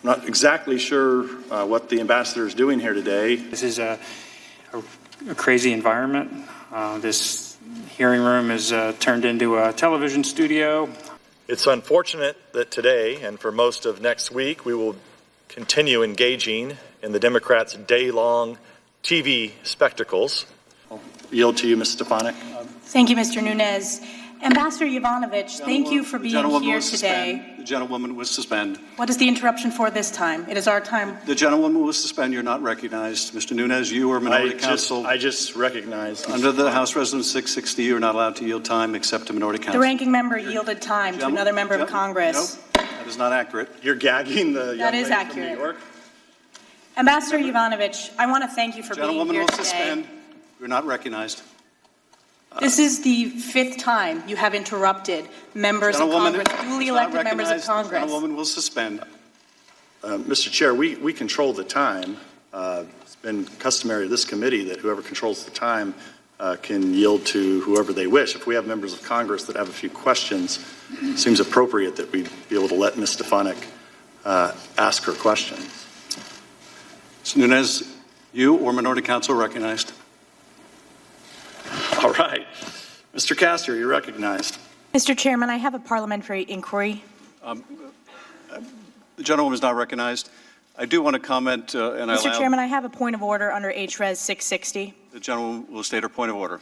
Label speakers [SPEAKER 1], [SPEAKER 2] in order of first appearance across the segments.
[SPEAKER 1] not exactly sure what the ambassador is doing here today.
[SPEAKER 2] This is a crazy environment. This hearing room is turned into a television studio.
[SPEAKER 3] It's unfortunate that today and for most of next week we will continue engaging in the Democrats' day-long TV spectacles.
[SPEAKER 1] I'll yield to you, Ms. Stefanik.
[SPEAKER 4] Thank you, Mr. Nunes. Ambassador Yovanovitch, thank you for being here today.
[SPEAKER 5] The gentlewoman will suspend.
[SPEAKER 4] What is the interruption for this time? It is our time.
[SPEAKER 5] The gentlewoman will suspend. You're not recognized. Mr. Nunes, you are minority counsel.
[SPEAKER 1] I just recognize.
[SPEAKER 5] Under the House Resolution 660, you're not allowed to yield time except to minority counsel.
[SPEAKER 4] The ranking member yielded time to another member of Congress.
[SPEAKER 5] No, that is not accurate.
[SPEAKER 1] You're gagging the young lady from New York.
[SPEAKER 4] Ambassador Yovanovitch, I want to thank you for being here today.
[SPEAKER 5] Gentlewoman will suspend. You're not recognized.
[SPEAKER 4] This is the 5th time you have interrupted members of Congress, duly elected members of Congress.
[SPEAKER 5] The gentlewoman will suspend.
[SPEAKER 1] Mr. Chair, we control the time. It's been customary of this committee that whoever controls the time can yield to whoever they wish. If we have members of Congress that have a few questions, it seems appropriate that we be able to let Ms. Stefanik ask her questions.
[SPEAKER 5] Mr. Nunes, you or minority counsel are recognized.
[SPEAKER 1] All right. Mr. Castor, you're recognized.
[SPEAKER 4] Mr. Chairman, I have a parliamentary inquiry.
[SPEAKER 5] The gentlewoman is not recognized. I do want to comment,
[SPEAKER 4] Mr. Chairman, I have a point of order under H.Res. 660.
[SPEAKER 5] The gentlewoman will state her point of order.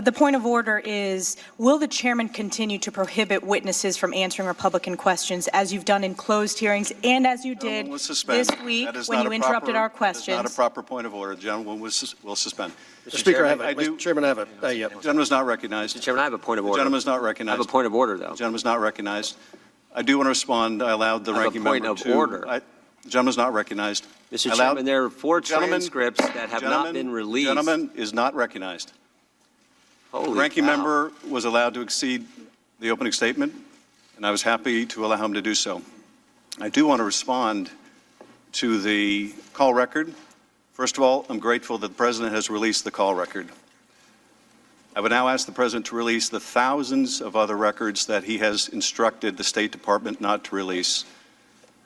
[SPEAKER 4] The point of order is, will the chairman continue to prohibit witnesses from answering Republican questions as you've done in closed hearings and as you did this week when you interrupted our questions?
[SPEAKER 5] That is not a proper point of order. The gentlewoman will suspend.
[SPEAKER 6] Mr. Speaker, Mr. Chairman, I have a
[SPEAKER 5] The gentleman is not recognized.
[SPEAKER 6] Mr. Chairman, I have a point of order.
[SPEAKER 5] The gentleman is not recognized.
[SPEAKER 6] I have a point of order, though.
[SPEAKER 5] The gentleman is not recognized. I do want to respond. I allowed the ranking member to.
[SPEAKER 6] I have a point of order.
[SPEAKER 5] The gentleman is not recognized.
[SPEAKER 6] Mr. Chairman, there are 4 transcripts that have not been released.
[SPEAKER 5] The gentleman is not recognized.
[SPEAKER 6] Holy
[SPEAKER 5] The ranking
[SPEAKER 6] cow.
[SPEAKER 5] member was allowed to exceed the opening statement, and I was happy to allow him to do so. I do want to respond to the call record. First of all, I'm grateful that the President has released the call record. I would now ask the President to release the thousands of other records that he has instructed the State Department not to release,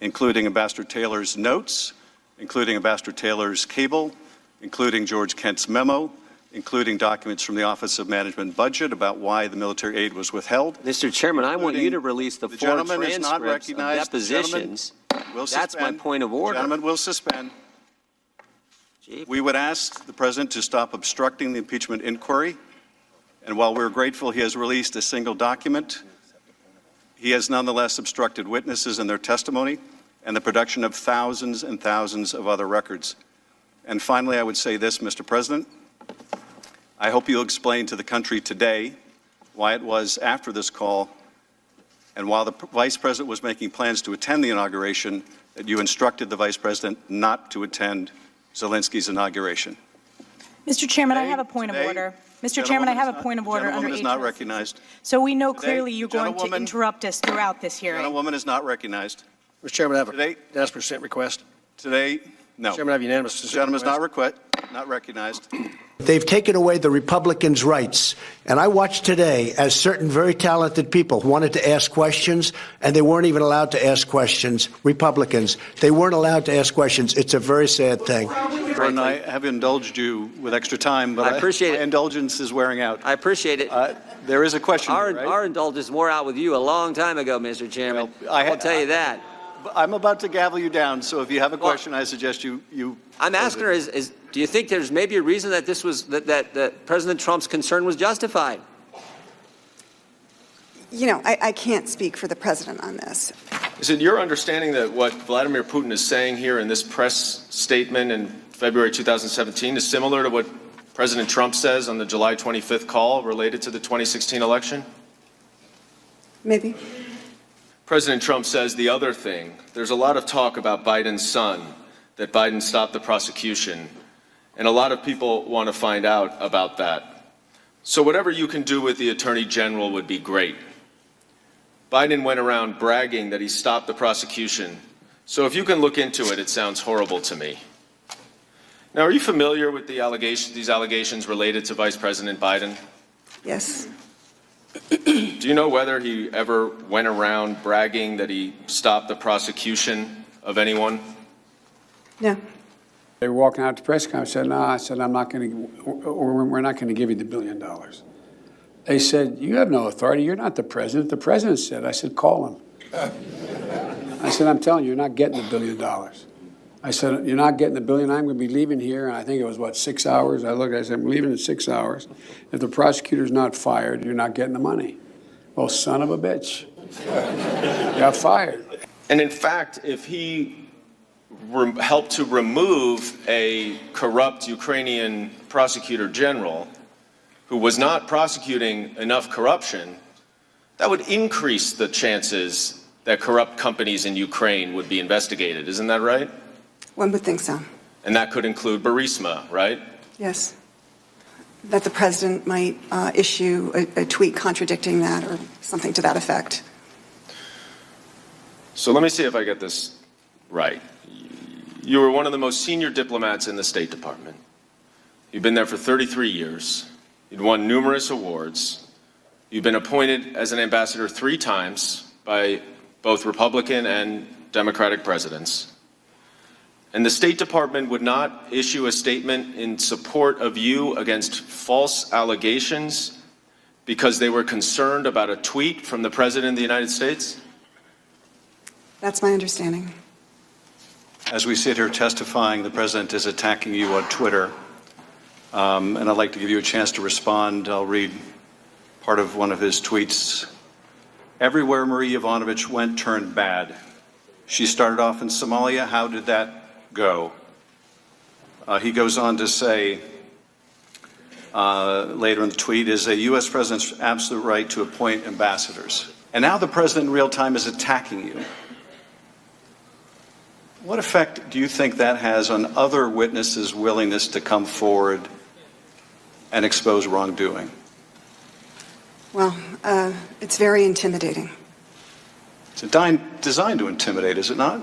[SPEAKER 5] including Ambassador Taylor's notes, including Ambassador Taylor's cable, including George Kent's memo, including documents from the Office of Management and Budget about why the military aid was withheld.
[SPEAKER 6] Mr. Chairman, I want you to release the 4 transcripts of
[SPEAKER 5] recognized.
[SPEAKER 6] depositions. That's my point of order.
[SPEAKER 5] The gentleman will suspend.
[SPEAKER 6] Gee.
[SPEAKER 5] We would ask the President to stop obstructing the impeachment inquiry. And while we're grateful he has released a single document, he has nonetheless obstructed witnesses in their testimony and the production of thousands and thousands of other records. And finally, I would say this, Mr. President. I hope you'll explain to the country today why it was after this call and while the Vice President was making plans to attend the inauguration that you instructed the Vice President not to attend Zelensky's inauguration.
[SPEAKER 4] Mr. Chairman, I have a point of order. Mr. Chairman, I have a point of order under
[SPEAKER 5] H.Res. is not recognized.
[SPEAKER 4] So we know clearly you're going to interrupt us throughout this hearing.
[SPEAKER 5] Gentlewoman is not recognized.
[SPEAKER 6] Mr. Chairman, I have
[SPEAKER 5] Today,
[SPEAKER 6] a unanimous consent request.
[SPEAKER 5] Today, no.
[SPEAKER 6] Mr. Chairman, I have unanimous consent
[SPEAKER 5] Gentleman is
[SPEAKER 6] request.
[SPEAKER 5] not recognized.
[SPEAKER 7] They've taken away the Republicans' rights. And I watched today as certain very talented people wanted to ask questions, and they weren't even allowed to ask questions. Republicans, they weren't allowed to ask questions. It's a very sad thing.
[SPEAKER 5] And I have indulged you with extra time, but
[SPEAKER 6] I appreciate it.
[SPEAKER 5] My indulgence is wearing out.
[SPEAKER 6] I appreciate it.
[SPEAKER 5] There is a question.
[SPEAKER 6] Our indulgence wore out with you a long time ago, Mr. Chairman.
[SPEAKER 5] Well,
[SPEAKER 6] I'll tell you that.
[SPEAKER 5] I'm about to gavel you down, so if you have a question, I suggest you.
[SPEAKER 6] I'm asking her: do you think there's maybe a reason that this was that President Trump's concern was justified?
[SPEAKER 8] You know, I can't speak for the president on this.
[SPEAKER 9] Is it your understanding that what Vladimir Putin is saying here in this press statement in February 2017 is similar to what President Trump says on the July 25th call related to the 2016 election?
[SPEAKER 8] Maybe.
[SPEAKER 9] President Trump says the other thing. There's a lot of talk about Biden's son, that Biden stopped the prosecution, and a lot of people want to find out about that. So whatever you can do with the Attorney General would be great. Biden went around bragging that he stopped the prosecution. So if you can look into it, it sounds horrible to me. Now, are you familiar with these allegations related to Vice President Biden?
[SPEAKER 8] Yes.
[SPEAKER 9] Do you know whether he ever went around bragging that he stopped the prosecution of anyone?
[SPEAKER 8] No.
[SPEAKER 10] They were walking out to press conference. I said, no, I said, I'm not going to, or we're not going to give you the $1 billion. They said, you have no authority. You're not the president. The president said. I said, call him. I said, I'm telling you, you're not getting the $1 billion. I said, you're not getting the $1 billion. I'm going to be leaving here. And I think it was, 6 hours? I looked, I said, I'm leaving in 6 hours. If the prosecutor's not fired, you're not getting the money. Well, son of a bitch. Got fired.
[SPEAKER 9] And in fact, if he helped to remove a corrupt Ukrainian prosecutor general who was not prosecuting enough corruption, that would increase the chances that corrupt companies in Ukraine would be investigated. Isn't that right?
[SPEAKER 8] One would think so.
[SPEAKER 9] And that could include Burisma, right?
[SPEAKER 8] Yes. That the president might issue a tweet contradicting that or something to that effect.
[SPEAKER 9] So let me see if I get this right. You were one of the most senior diplomats in the State Department. You've been there for 33 years. You'd won numerous awards. You've been appointed as an ambassador 3 times by both Republican and Democratic presidents. And the State Department would not issue a statement in support of you against false allegations because they were concerned about a tweet from the President of the United States?
[SPEAKER 8] That's my understanding.
[SPEAKER 5] As we sit here testifying, the president is attacking you on Twitter, and I'd like to give you a chance to respond. I'll read part of one of his tweets. Everywhere Marie Yovanovitch went turned bad. She started off in Somalia. How did that go? He goes on to say, later in the tweet, is a U.S. president's absolute right to appoint ambassadors. And now the president in real time is attacking you. What effect do you think that has on other witnesses' willingness to come forward and expose wrongdoing?
[SPEAKER 8] Well, it's very intimidating.
[SPEAKER 5] It's designed to intimidate, is it not?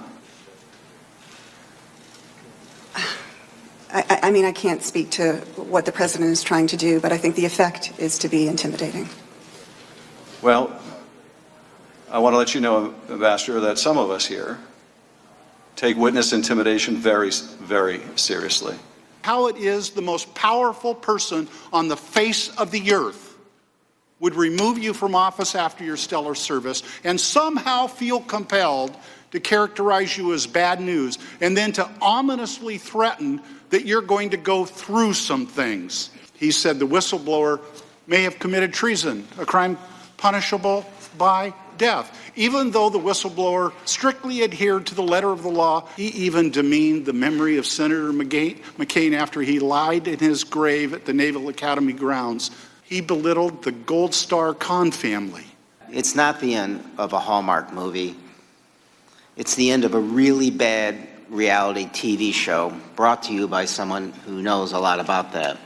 [SPEAKER 8] I mean, I can't speak to what the president is trying to do, but I think the effect is to be intimidating.
[SPEAKER 5] Well, I want to let you know, Ambassador, that some of us here take witness intimidation very, very seriously.
[SPEAKER 11] How it is the most powerful person on the face of the earth would remove you from office after your stellar service and somehow feel compelled to characterize you as bad news and then to ominously threaten that you're going to go through some things. He said the whistleblower may have committed treason, a crime punishable by death. Even though the whistleblower strictly adhered to the letter of the law, he even demeaned the memory of Senator McCain after he lied in his grave at the Naval Academy grounds. He belittled the Gold Star Khan family.
[SPEAKER 12] It's not the end of a Hallmark movie. It's the end of a really bad reality TV show brought to you by someone who knows a lot about that.